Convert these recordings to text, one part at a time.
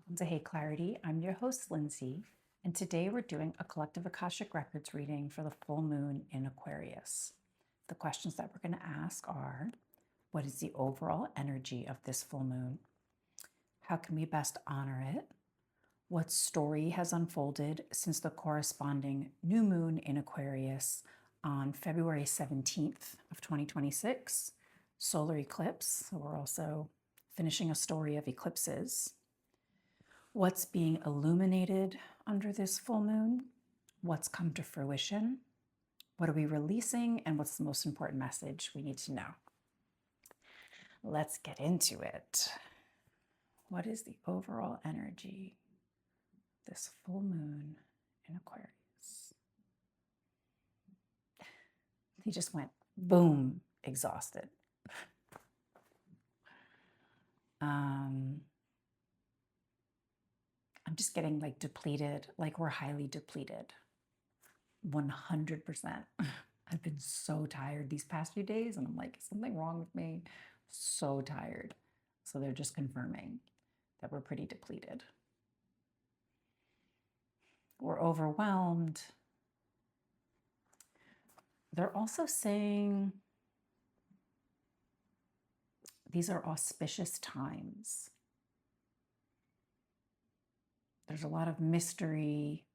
Welcome to Hey Clarity. I'm your host, Lindsay, and today we're doing a collective Akashic Records reading for the full moon in Aquarius. The questions that we're going to ask are, what is the overall energy of this full moon? How can we best honor it? What story has unfolded since the corresponding new moon in Aquarius on February 17th of 2026, solar eclipse. So we're also finishing a story of eclipses. What's being illuminated under this full moon? What's come to fruition? What are we releasing? And what's the most important message we need to know? Let's get into it. What is the overall energy of this full moon in Aquarius? He just went boom, exhausted. I'm just getting like depleted, like we're highly depleted. 100%. I've been so tired these past few days, and I'm like, is something wrong with me? So tired. So they're just confirming that we're pretty depleted. We're overwhelmed. They're also saying these are auspicious times. There's a lot of mystery.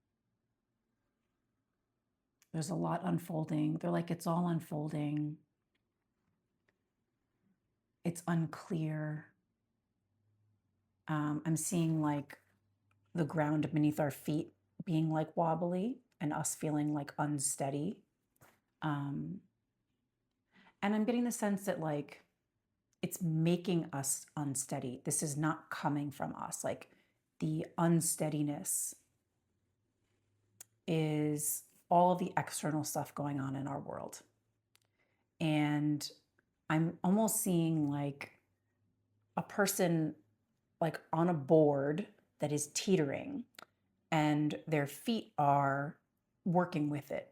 There's a lot unfolding. They're like, it's all unfolding. It's unclear. I'm seeing like the ground beneath our feet being like wobbly and us feeling like unsteady. And I'm getting the sense that like it's making us unsteady. This is not coming from us. Like the unsteadiness is all of the external stuff going on in our world. And I'm almost seeing like a person like on a board that is teetering and their feet are working with it.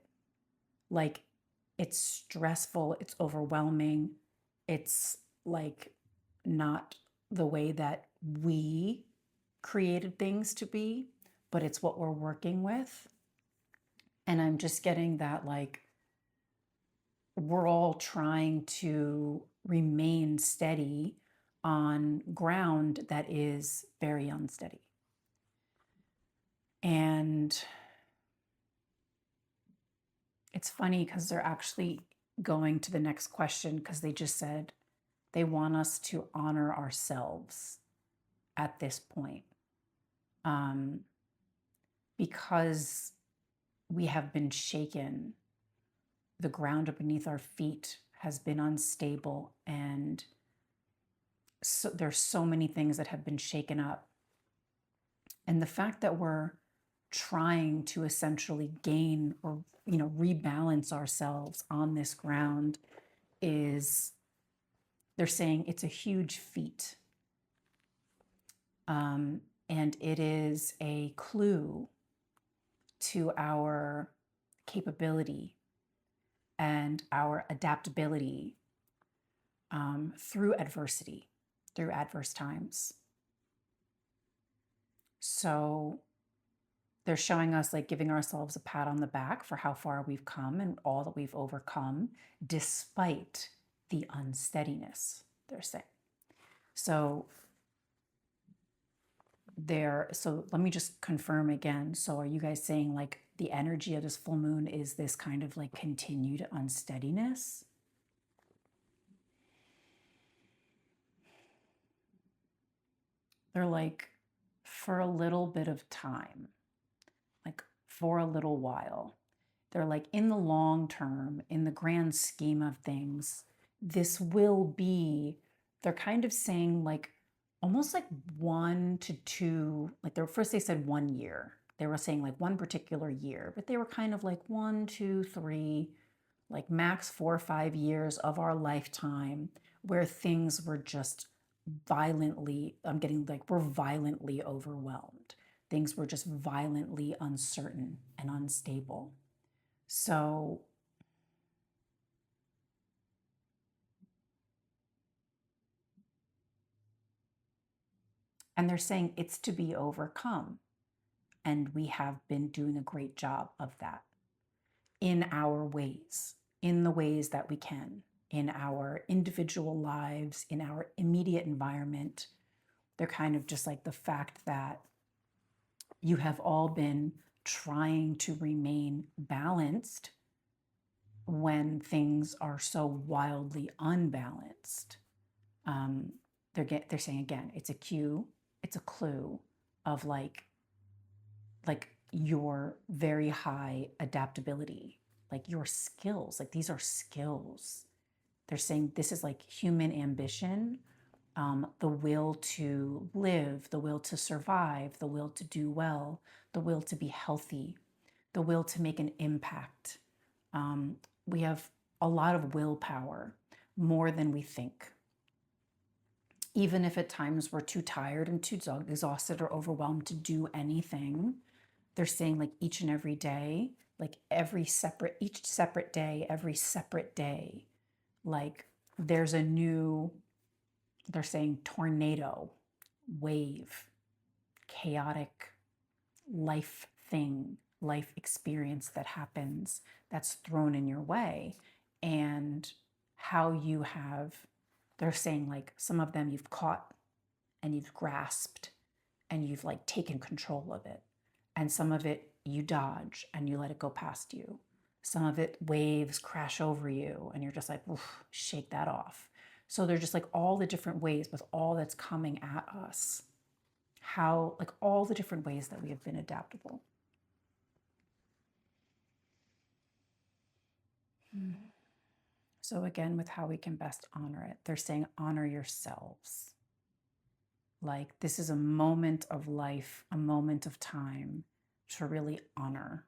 Like it's stressful, it's overwhelming, it's like not the way that we created things to be, but it's what we're working with. And I'm just getting that like we're all trying to remain steady on ground that is very unsteady. And it's funny because they're actually going to the next question because they just said they want us to honor ourselves at this point. Because we have been shaken, the ground beneath our feet has been unstable, and so there's so many things that have been shaken up. And the fact that we're trying to essentially gain or rebalance ourselves on this ground is, they're saying it's a huge feat. And it is a clue to our capability and our adaptability through adversity, through adverse times. So they're showing us like giving ourselves a pat on the back for how far we've come and all that we've overcome despite the unsteadiness, they're saying. So let me just confirm again. So are you guys saying like the energy of this full moon is this kind of like continued unsteadiness? They're like, for a little bit of time, like for a little while. They're like, in the long term, in the grand scheme of things, this will be, they're kind of saying like, almost like 1 to 2, like first they said 1 year. They were saying like one particular year, but they were kind of like 1, 2, 3, like max 4 or 5 years of our lifetime where things were just violently, I'm getting like, we're violently overwhelmed. Things were just violently uncertain and unstable. So And they're saying it's to be overcome. And we have been doing a great job of that in our ways, in the ways that we can, in our individual lives, in our immediate environment. They're kind of just like the fact that you have all been trying to remain balanced when things are so wildly unbalanced. They're saying again, it's a cue, it's a clue of like your very high adaptability, like your skills, like these are skills. They're saying this is like human ambition, the will to live, the will to survive, the will to do well, the will to be healthy, the will to make an impact. We have a lot of willpower, more than we think. Even if at times we're too tired and too exhausted or overwhelmed to do anything, they're saying like each and every day, like each separate day, every separate day, like there's a new, they're saying tornado, wave, chaotic life thing, life experience that happens that's thrown in your way. And how you have, they're saying like some of them you've caught and you've grasped and you've like taken control of it. And some of it you dodge and you let it go past you. Some of it waves crash over you and you're just like, oof, shake that off. So they're just like all the different ways with all that's coming at us. How, like all the different ways that we have been adaptable. So again, with how we can best honor it, they're saying honor yourselves. Like this is a moment of life, a moment of time to really honor.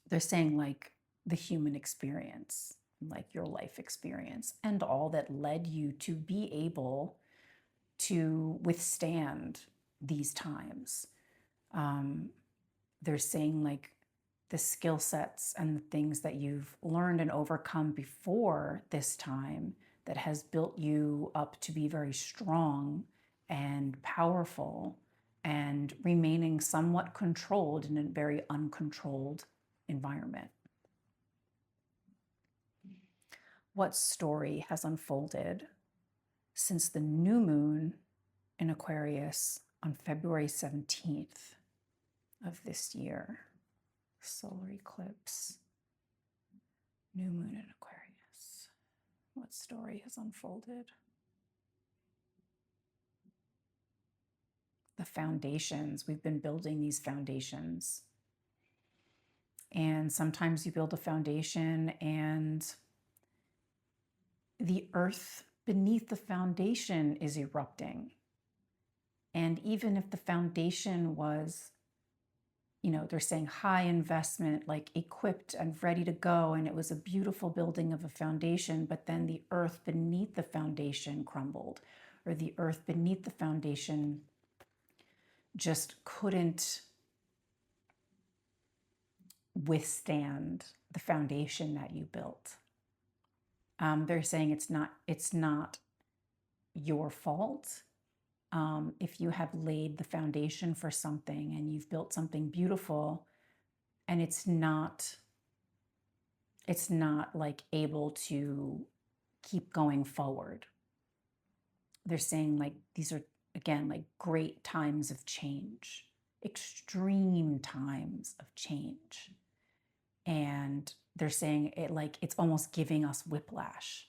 They're saying like the human experience, like your life experience, and all that led you to be able to withstand these times. They're saying like the skill sets and the things that you've learned and overcome before this time that has built you up to be very strong and powerful and remaining somewhat controlled in a very uncontrolled environment. What story has unfolded since the new moon in Aquarius on February 17th of this year? Solar eclipse, new moon in Aquarius. What story has unfolded? The foundations. We've been building these foundations. And sometimes you build a foundation and the earth beneath the foundation is erupting. And even if the foundation was, you know, they're saying high investment, like equipped and ready to go, and it was a beautiful building of a foundation, but then the earth beneath the foundation crumbled, or the earth beneath the foundation just couldn't withstand the foundation that you built. They're saying it's not your fault. If you have laid the foundation for something and you've built something beautiful and it's not like able to keep going forward. They're saying like these are, again, like great times of change, extreme times of change. And they're saying it like it's almost giving us whiplash.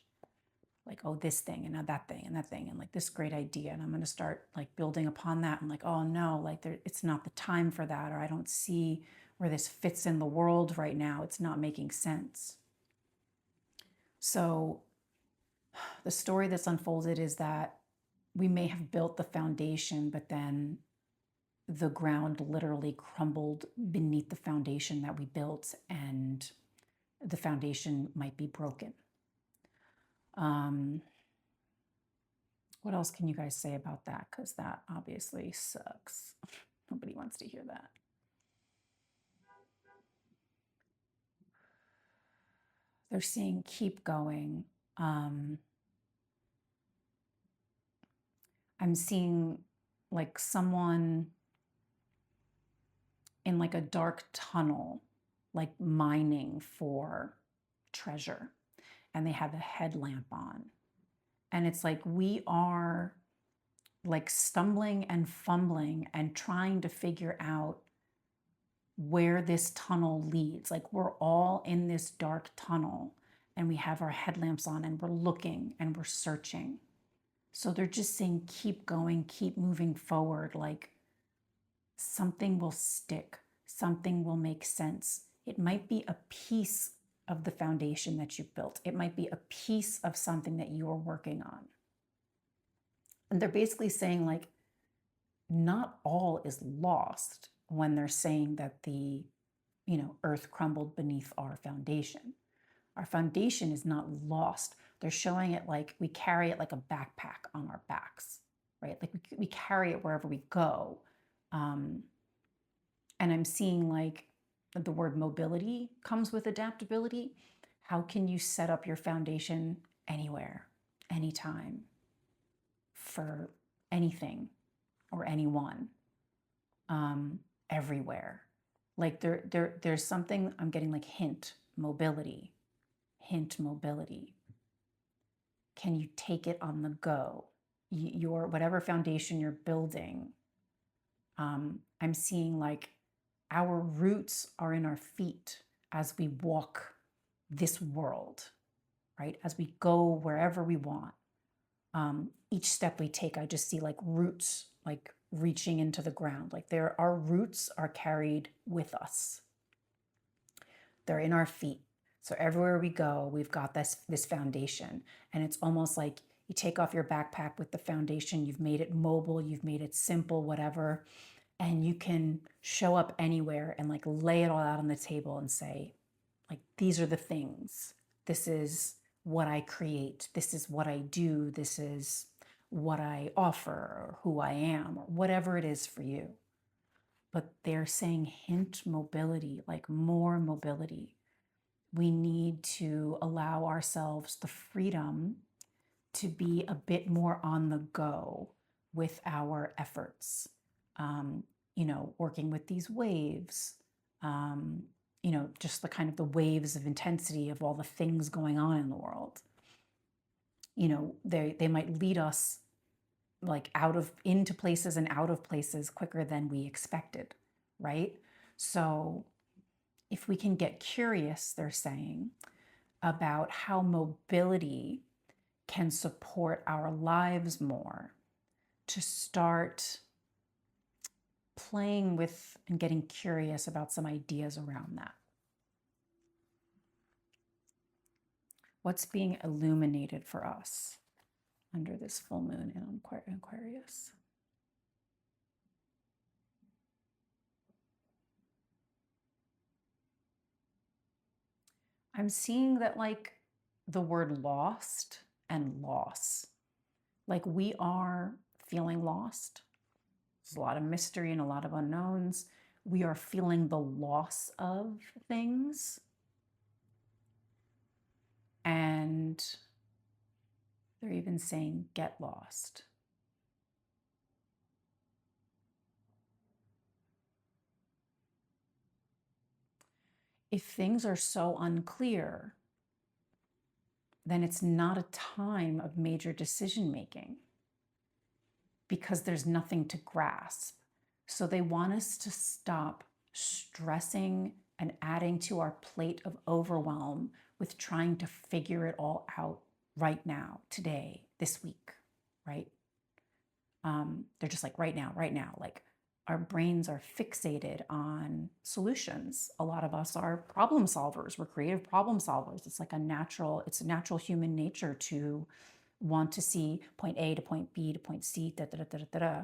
Like, oh, this thing and now that thing and that thing and like this great idea. And I'm going to start like building upon that. And like, oh no, like it's not the time for that. Or I don't see where this fits in the world right now. It's not making sense. So the story that's unfolded is that we may have built the foundation, but then the ground literally crumbled beneath the foundation that we built and the foundation might be broken. What else can you guys say about that? Because that obviously sucks. Nobody wants to hear that. They're saying keep going. I'm seeing like someone in like a dark tunnel, like mining for treasure, and they have a headlamp on. And it's like we are like stumbling and fumbling and trying to figure out where this tunnel leads. Like we're all in this dark tunnel and we have our headlamps on and we're looking and we're searching. So they're just saying, keep going, keep moving forward. Like something will stick, something will make sense. It might be a piece of the foundation that you built. It might be a piece of something that you're working on. And they're basically saying like, not all is lost when they're saying that the, earth crumbled beneath our foundation. Our foundation is not lost. They're showing it like we carry it like a backpack on our backs, right? Like we carry it wherever we go. And I'm seeing like the word mobility comes with adaptability. How can you set up your foundation anywhere, anytime, for anything or anyone, everywhere? Like there's something I'm getting like hint mobility. Can you take it on the go? Your whatever foundation you're building, I'm seeing like our roots are in our feet as we walk this world, right? As we go wherever we want. Each step we take, I just see like roots, like reaching into the ground. Like our roots are carried with us. They're in our feet. So everywhere we go, we've got this foundation. And it's almost like you take off your backpack with the foundation, you've made it mobile, you've made it simple, whatever, and you can show up anywhere and like lay it all out on the table and say, like, these are the things. This is what I create. This is what I do. This is what I offer, or who I am, or whatever it is for you. But they're saying hint mobility, like more mobility. We need to allow ourselves the freedom to be a bit more on the go with our efforts. Working with these waves, just the kind of the waves of intensity of all the things going on in the world. They might lead us like into places and out of places quicker than we expected, right? So if we can get curious, they're saying, about how mobility can support our lives more, to start playing with and getting curious about some ideas around that. What's being illuminated for us under this full moon in Aquarius? I'm seeing that like the word lost and loss, like we are feeling lost. There's a lot of mystery and a lot of unknowns. We are feeling the loss of things. And they're even saying, get lost. If things are so unclear, then it's not a time of major decision making because there's nothing to grasp. So they want us to stop stressing and adding to our plate of overwhelm with trying to figure it all out right now, today, this week, right? They're just like right now, like our brains are fixated on solutions. A lot of us are problem solvers. We're creative problem solvers. It's a natural human nature to want to see point A to point B to point C, da, da, da, da, da, da.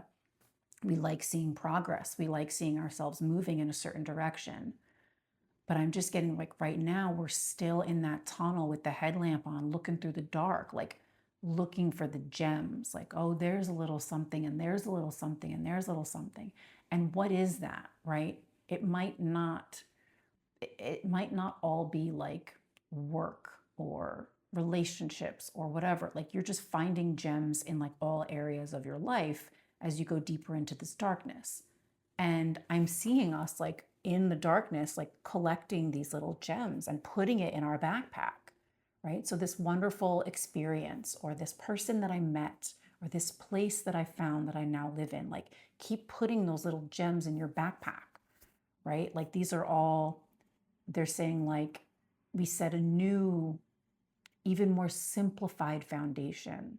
We like seeing progress. We like seeing ourselves moving in a certain direction. But I'm just getting like right now, we're still in that tunnel with the headlamp on, looking through the dark, like looking for the gems, like, oh, there's a little something and there's a little something and there's a little something. And what is that, right? It might not all be like work or relationships or whatever. Like you're just finding gems in like all areas of your life as you go deeper into this darkness. And I'm seeing us like in the darkness, like collecting these little gems and putting it in our backpack, right? So this wonderful experience or this person that I met or this place that I found that I now live in, like keep putting those little gems in your backpack, right? Like these are all, they're saying like we set a new, even more simplified foundation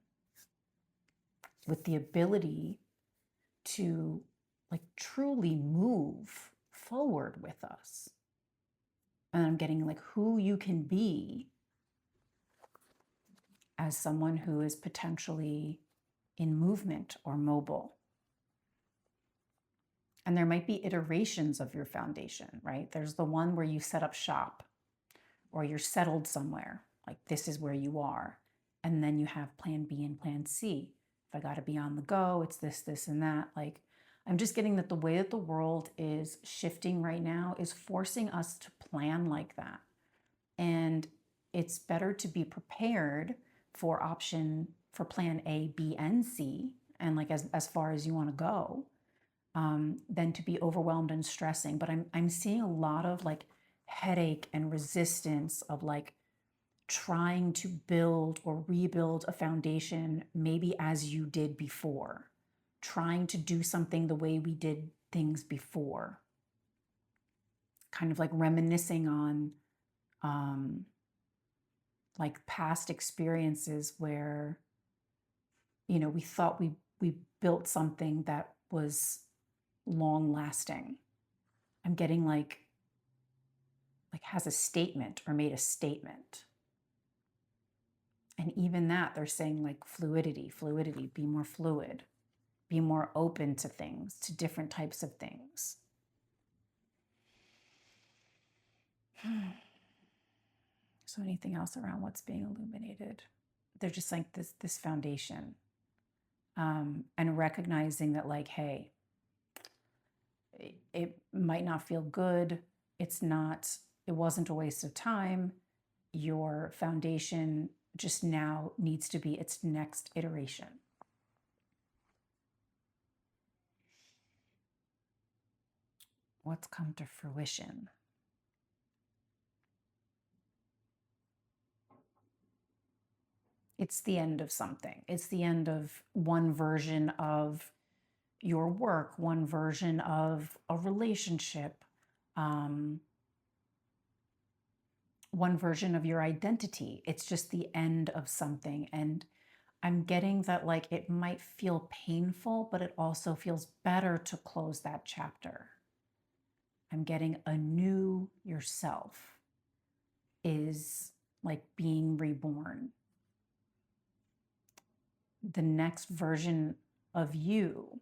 with the ability to like truly move forward with us. And I'm getting like who you can be as someone who is potentially in movement or mobile. And there might be iterations of your foundation, right? There's the one where you set up shop or you're settled somewhere, like this is where you are. And then you have plan B and plan C. If I got to be on the go, it's this, this, and that. Like, I'm just getting that the way that the world is shifting right now is forcing us to plan like that. And it's better to be prepared for plan A, B, and C, and like as far as you want to go, than to be overwhelmed and stressing. But I'm seeing a lot of like headache and resistance of like trying to build or rebuild a foundation maybe as you did before, trying to do something the way we did things before, kind of like reminiscing on like past experiences where, you know, we thought we built something that was long lasting. I'm getting like has a statement or made a statement. And even that, they're saying like fluidity, be more fluid, be more open to things, to different types of things. So anything else around what's being illuminated? They're just like this foundation, and recognizing that like, hey, it might not feel good. It wasn't a waste of time. Your foundation just now needs to be its next iteration. What's come to fruition? It's the end of something. It's the end of one version of your work, one version of a relationship, one version of your identity. It's just the end of something. And I'm getting that like it might feel painful, but it also feels better to close that chapter. I'm getting a new yourself is like being reborn. The next version of you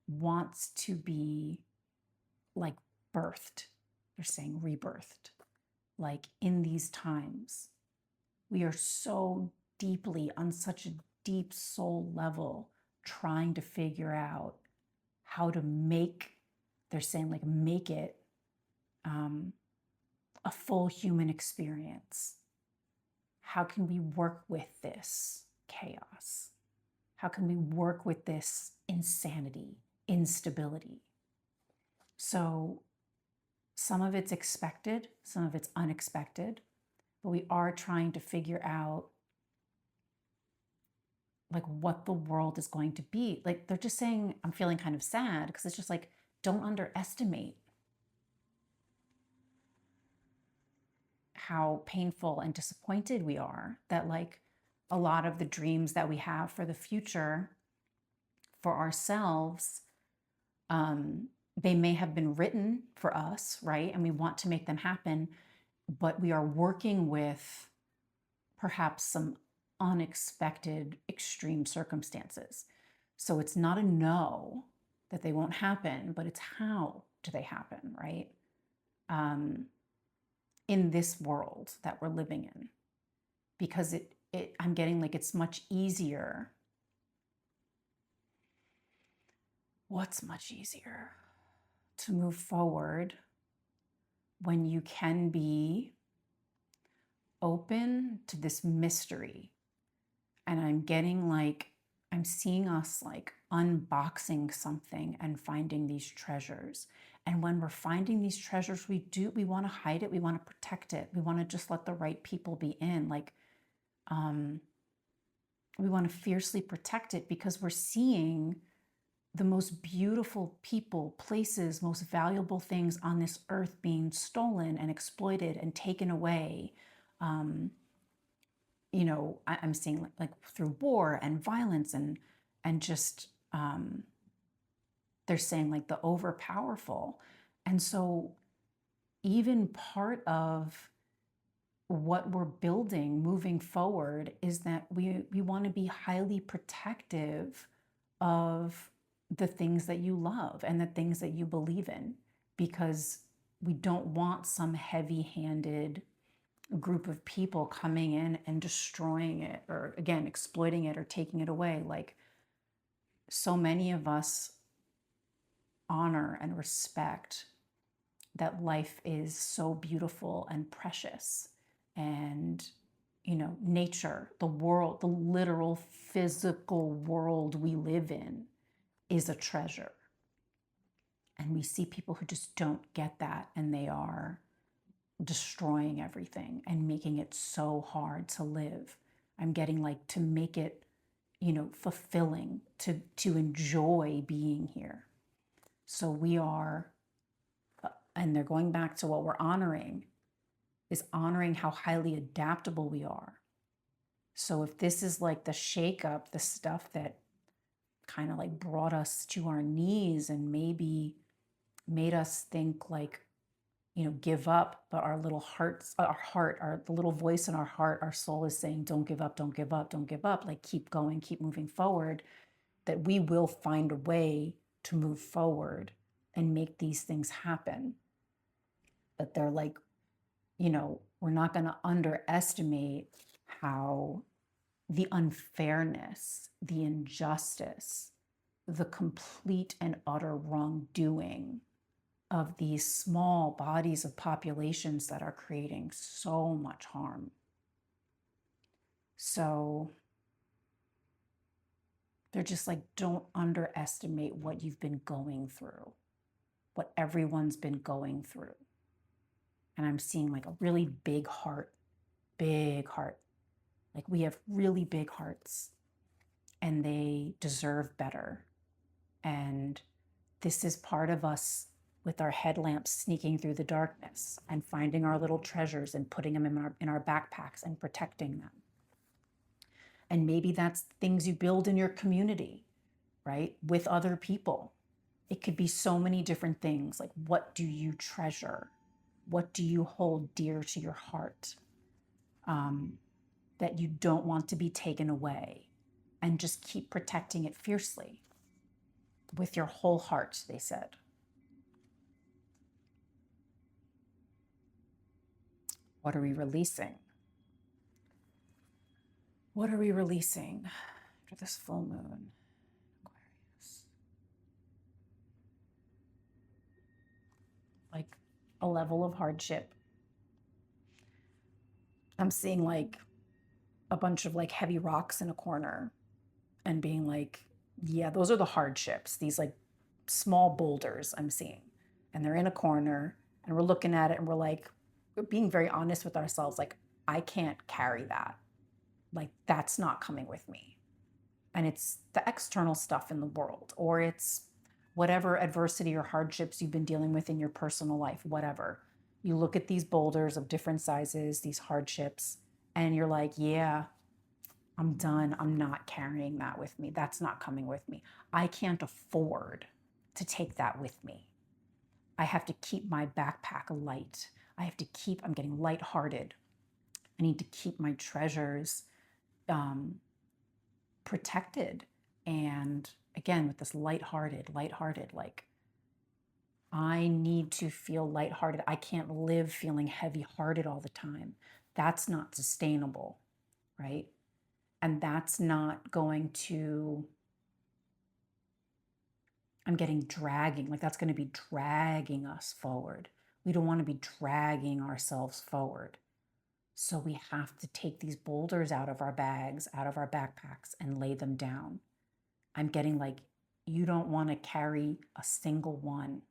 wants to be like birthed. They're saying rebirthed. Like in these times, we are so deeply on such a deep soul level trying to figure out how to make, they're saying like make it a full human experience. How can we work with this chaos? How can we work with this insanity, instability? So some of it's expected, some of it's unexpected, but we are trying to figure out like what the world is going to be. Like they're just saying, I'm feeling kind of sad because it's just like, don't underestimate how painful and disappointed we are that like a lot of the dreams that we have for the future for ourselves, they may have been written for us, right? And we want to make them happen, but we are working with perhaps some unexpected extreme circumstances. So it's not a no that they won't happen, but it's how do they happen, right? In this world that we're living in, because I'm getting like it's much easier. What's much easier? To move forward when you can be open to this mystery. And I'm getting like, I'm seeing us like unboxing something and finding these treasures. And when we're finding these treasures, we want to hide it. We want to protect it. We want to just let the right people be in. Like, we want to fiercely protect it because we're seeing the most beautiful people, places, most valuable things on this earth being stolen and exploited and taken away. You know, I'm seeing like through war and violence and just they're saying like the overpowerful. And so even part of what we're building moving forward is that we want to be highly protective of the things that you love and the things that you believe in, because we don't want some heavy-handed group of people coming in and destroying it, or again exploiting it or taking it away. Like, so many of us honor and respect that life is so beautiful and precious, and you know, nature, the world, the literal physical world we live in is a treasure. And we see people who just don't get that, and they are destroying everything and making it so hard to live. I'm getting like to make it, you know, fulfilling, to enjoy being here. So we are, and they're going back to what we're honoring, is honoring how highly adaptable we are. So if this is like the shakeup, the stuff that kind of like brought us to our knees and maybe made us think like, you know, give up, but our little hearts, the little voice in our heart, our soul is saying, don't give up, don't give up, don't give up. Like, keep going, keep moving forward, that we will find a way to move forward and make these things happen. But they're like, you know, we're not going to underestimate how the unfairness, the injustice, the complete and utter wrongdoing of these small bodies of populations that are creating so much harm. So they're just like, don't underestimate what you've been going through, what everyone's been going through. And I'm seeing like a really big heart, big heart. Like, we have really big hearts and they deserve better. And this is part of us with our headlamps sneaking through the darkness and finding our little treasures and putting them in our backpacks and protecting them. And maybe that's things you build in your community, right? With other people. It could be so many different things. Like, what do you treasure? What do you hold dear to your heart that you don't want to be taken away? And just keep protecting it fiercely with your whole heart, they said. What are we releasing? What are we releasing after this full moon, Aquarius? Like a level of hardship. I'm seeing like a bunch of like heavy rocks in a corner and being like, yeah, those are the hardships. These like small boulders I'm seeing. And they're in a corner and we're looking at it and we're like, we're being very honest with ourselves. Like, I can't carry that. Like, that's not coming with me. And it's the external stuff in the world, or it's whatever adversity or hardships you've been dealing with in your personal life, whatever. You look at these boulders of different sizes, these hardships, and you're like, yeah, I'm done. I'm not carrying that with me. That's not coming with me. I can't afford to take that with me. I have to keep my backpack light. I'm getting lighthearted. I need to keep my treasures protected. And again, with this lighthearted, like, I need to feel lighthearted. I can't live feeling heavy-hearted all the time. That's not sustainable, right? And that's not going to, I'm getting dragging, like that's going to be dragging us forward. We don't want to be dragging ourselves forward. So we have to take these boulders out of our bags, out of our backpacks, and lay them down. I'm getting like, you don't want to carry a single one.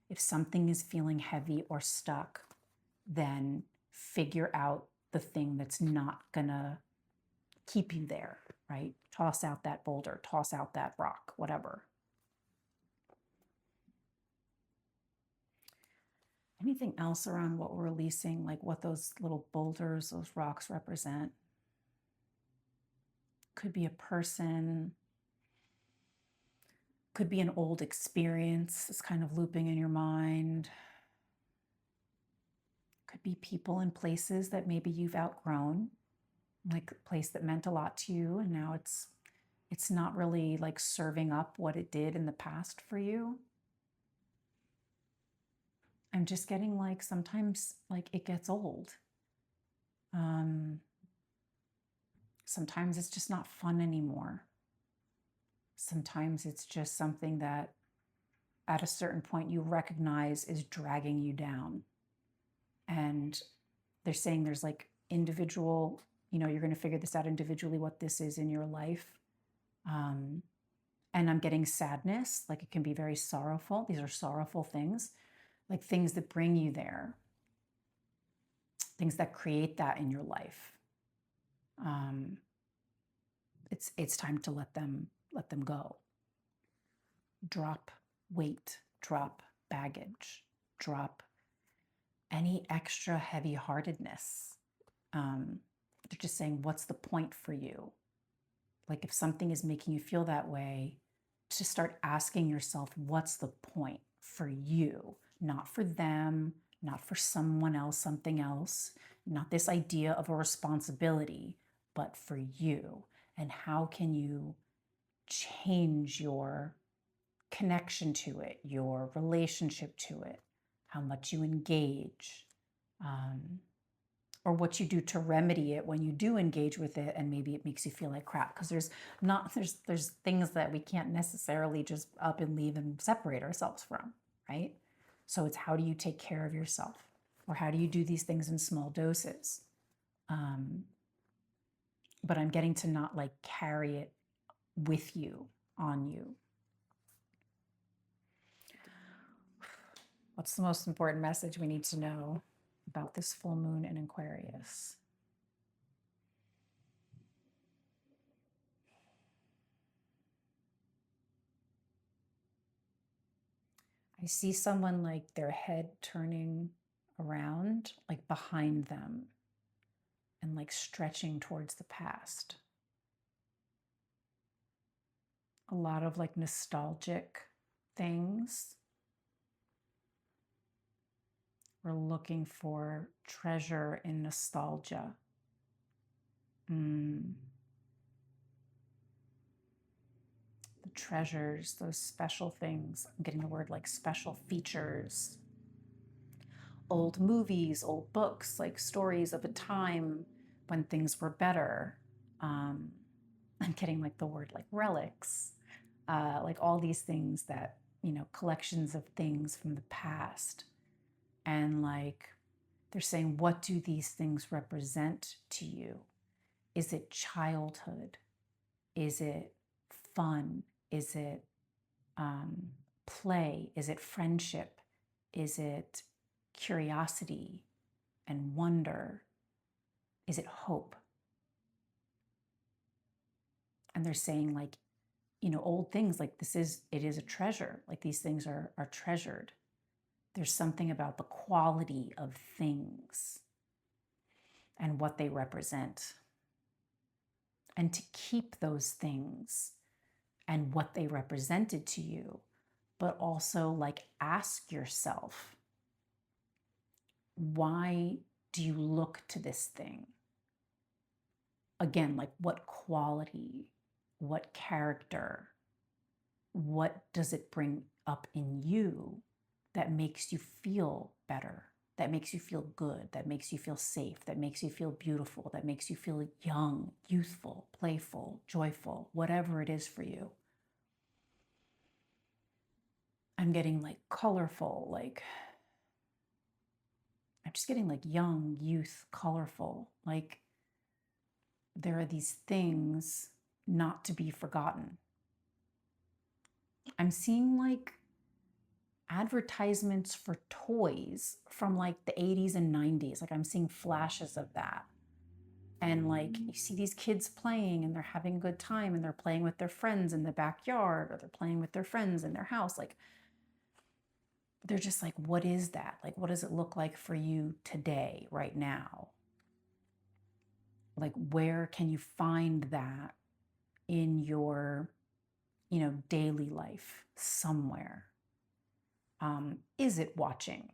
If something is feeling heavy or stuck, then figure out the thing that's not gonna keep you there, right? Toss out that boulder, toss out that rock, whatever. Anything else around what we're releasing, like what those little boulders, those rocks represent? Could be a person, could be an old experience that's kind of looping in your mind. Could be people and places that maybe you've outgrown, like a place that meant a lot to you and now it's not really like serving up what it did in the past for you. I'm just getting like sometimes like it gets old. Sometimes it's just not fun anymore. Sometimes it's just something that at a certain point you recognize is dragging you down. And they're saying there's like individual, you're going to figure this out individually, what this is in your life. And I'm getting sadness, like it can be very sorrowful. These are sorrowful things, like things that bring you there, things that create that in your life. It's time to let them go. Drop weight, drop baggage, drop any extra heavy-heartedness. They're just saying, what's the point for you? Like if something is making you feel that way, to start asking yourself, what's the point for you? Not for them, not for someone else, something else, not this idea of a responsibility, but for you. And how can you change your connection to it, your relationship to it, how much you engage, or what you do to remedy it when you do engage with it and maybe it makes you feel like crap, because there's things that we can't necessarily just up and leave and separate ourselves from, right? So it's how do you take care of yourself, or how do you do these things in small doses? But I'm getting to not like carry it with you, on you. What's the most important message we need to know about this full moon in Aquarius? I see someone like their head turning around, like behind them, and like stretching towards the past. A lot of like nostalgic things. We're looking for treasure in nostalgia. The treasures, those special things. I'm getting the word like special features. Old movies, old books, like stories of a time when things were better. I'm getting like the word like relics, like all these things that, collections of things from the past. And like they're saying, what do these things represent to you? Is it childhood? Is it fun? Is it play? Is it friendship? Is it curiosity and wonder? Is it hope? And they're saying like, old things like it is a treasure. Like these things are treasured. There's something about the quality of things and what they represent. And to keep those things and what they represented to you, but also like ask yourself, why do you look to this thing? Again, like what quality, what character, what does it bring up in you that makes you feel better, that makes you feel good, that makes you feel safe, that makes you feel beautiful, that makes you feel young, youthful, playful, joyful, whatever it is for you. I'm getting like colorful, like I'm just getting like young, youth, colorful. Like there are these things not to be forgotten. I'm seeing like advertisements for toys from like the 80s and 90s. Like I'm seeing flashes of that. And like you see these kids playing and they're having a good time and they're playing with their friends in the backyard or they're playing with their friends in their house. Like they're just like, what is that? Like, what does it look like for you today, right now? Like, where can you find that in your, daily life somewhere? Is it watching,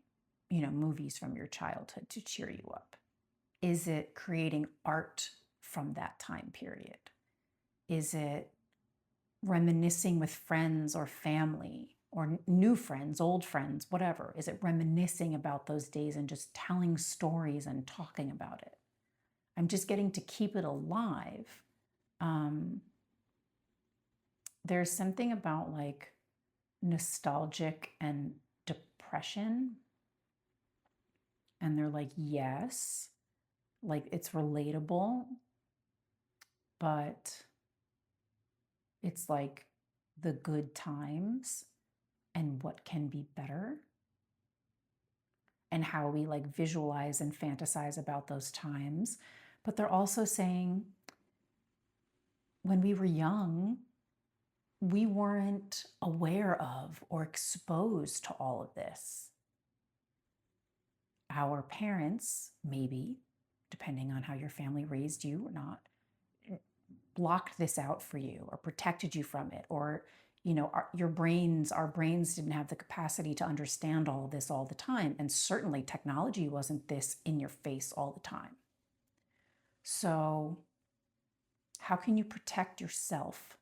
movies from your childhood to cheer you up? Is it creating art from that time period? Is it reminiscing with friends or family or new friends, old friends, whatever? Is it reminiscing about those days and just telling stories and talking about it? I'm just getting to keep it alive. There's something about like nostalgic and depression. And they're like, yes, like it's relatable, but it's like the good times and what can be better and how we like visualize and fantasize about those times. But they're also saying when we were young, we weren't aware of or exposed to all of this. Our parents, maybe, depending on how your family raised you or not, blocked this out for you or protected you from it, or our brains didn't have the capacity to understand all of this all the time, and certainly technology wasn't this in your face all the time. So how can you protect yourself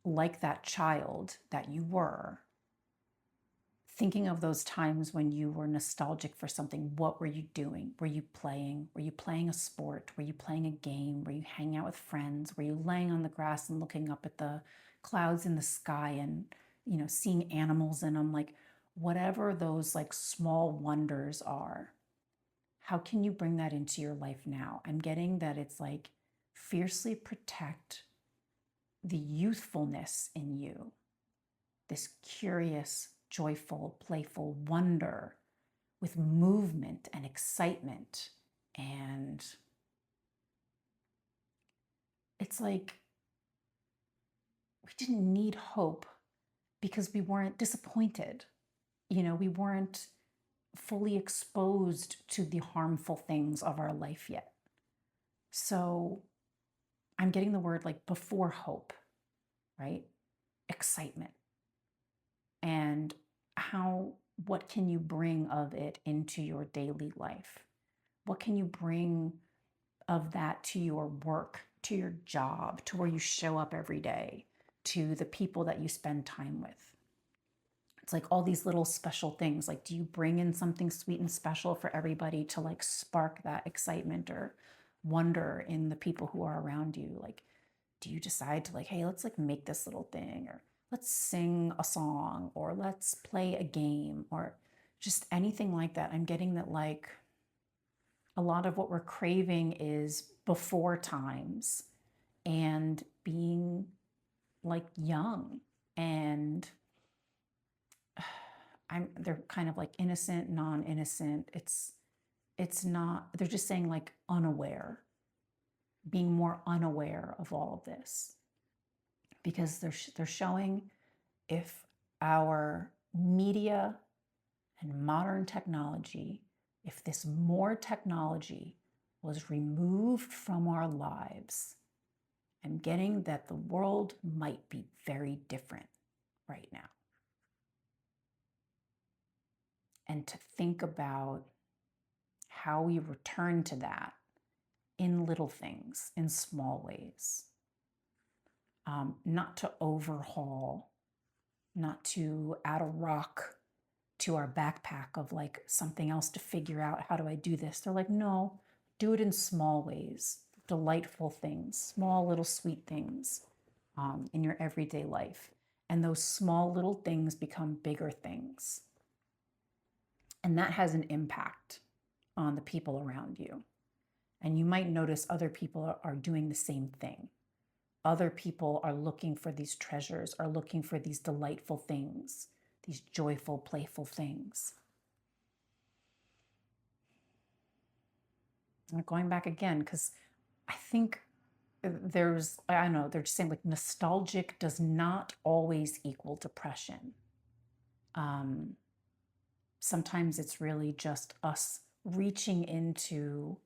like that child that you were, thinking of those times when you were nostalgic for something? What were you doing? Were you playing? Were you playing a sport? Were you playing a game? Were you hanging out with friends? Were you laying on the grass and looking up at the clouds in the sky and, seeing animals in them? Like whatever those like small wonders are, how can you bring that into your life now? I'm getting that it's like fiercely protect the youthfulness in you, this curious, joyful, playful wonder with movement and excitement. And it's like we didn't need hope because we weren't disappointed. We weren't fully exposed to the harmful things of our life yet. So I'm getting the word like before hope, right? Excitement. And what can you bring of it into your daily life? What can you bring of that to your work, to your job, to where you show up every day, to the people that you spend time with? It's like all these little special things. Like, do you bring in something sweet and special for everybody to like spark that excitement or wonder in the people who are around you? Like, do you decide to like, hey, let's like make this little thing, or let's sing a song, or let's play a game, or just anything like that? I'm getting that like a lot of what we're craving is before times and being like young, and they're kind of like innocent, non-innocent. It's not, they're just saying like unaware, being more unaware of all of this, because they're showing if our media and modern technology, if this more technology was removed from our lives, I'm getting that the world might be very different right now. And to think about how we return to that in little things, in small ways, not to overhaul, not to add a rock to our backpack of like something else to figure out, how do I do this? They're like, no, do it in small ways, delightful things, small little sweet things in your everyday life. And those small little things become bigger things. And that has an impact on the people around you. And you might notice other people are doing the same thing. Other people are looking for these treasures, are looking for these delightful things, these joyful, playful things. And going back again, because I think I don't know, they're just saying like nostalgic does not always equal depression. Sometimes it's really just us reaching into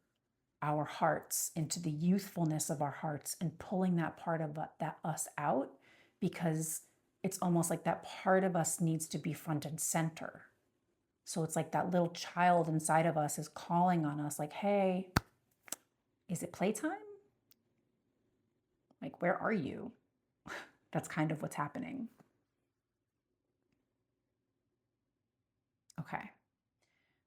our hearts, into the youthfulness of our hearts, and pulling that part of that us out, because it's almost like that part of us needs to be front and center. So it's like that little child inside of us is calling on us like, hey, is it playtime? Like, where are you? That's kind of what's happening. Okay.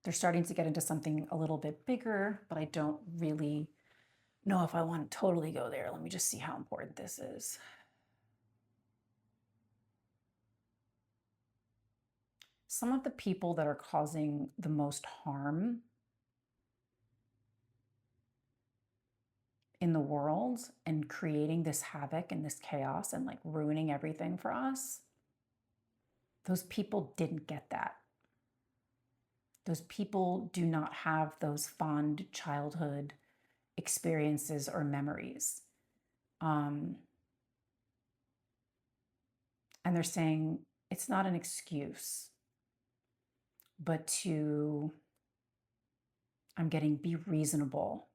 They're starting to get into something a little bit bigger, but I don't really know if I want to totally go there. Let me just see how important this is. Some of the people that are causing the most harm in the world and creating this havoc and this chaos and like ruining everything for us, those people didn't get that. Those people do not have those fond childhood experiences or memories. And they're saying it's not an excuse, but be reasonable.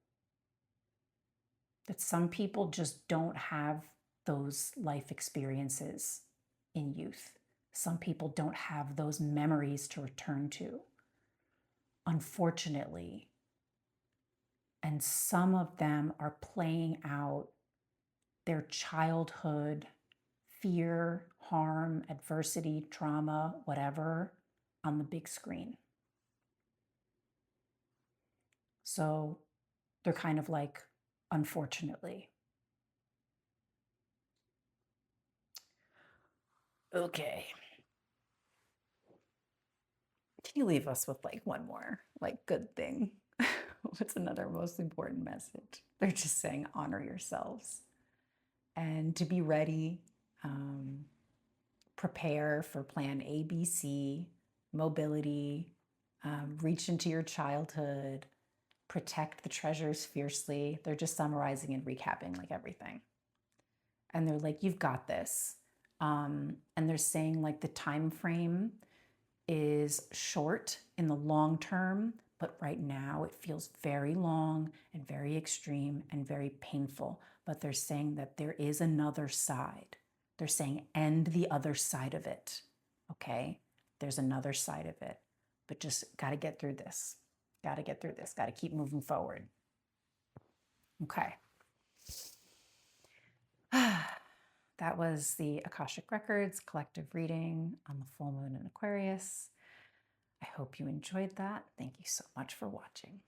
That some people just don't have those life experiences in youth. Some people don't have those memories to return to, unfortunately. And some of them are playing out their childhood fear, harm, adversity, trauma, whatever, on the big screen. So they're kind of like, unfortunately. Okay. Can you leave us with like one more like good thing? What's another most important message? They're just saying honor yourselves and to be ready, prepare for plan A, B, C, mobility, reach into your childhood, protect the treasures fiercely. They're just summarizing and recapping like everything. And they're like, you've got this. And they're saying like the time frame is short in the long term, but right now it feels very long and very extreme and very painful. But they're saying that there is another side. They're saying end the other side of it. Okay? There's another side of it. But just got to get through this. Got to get through this. Got to keep moving forward. Okay. That was the Akashic Records collective reading on the full moon in Aquarius. I hope you enjoyed that. Thank you so much for watching.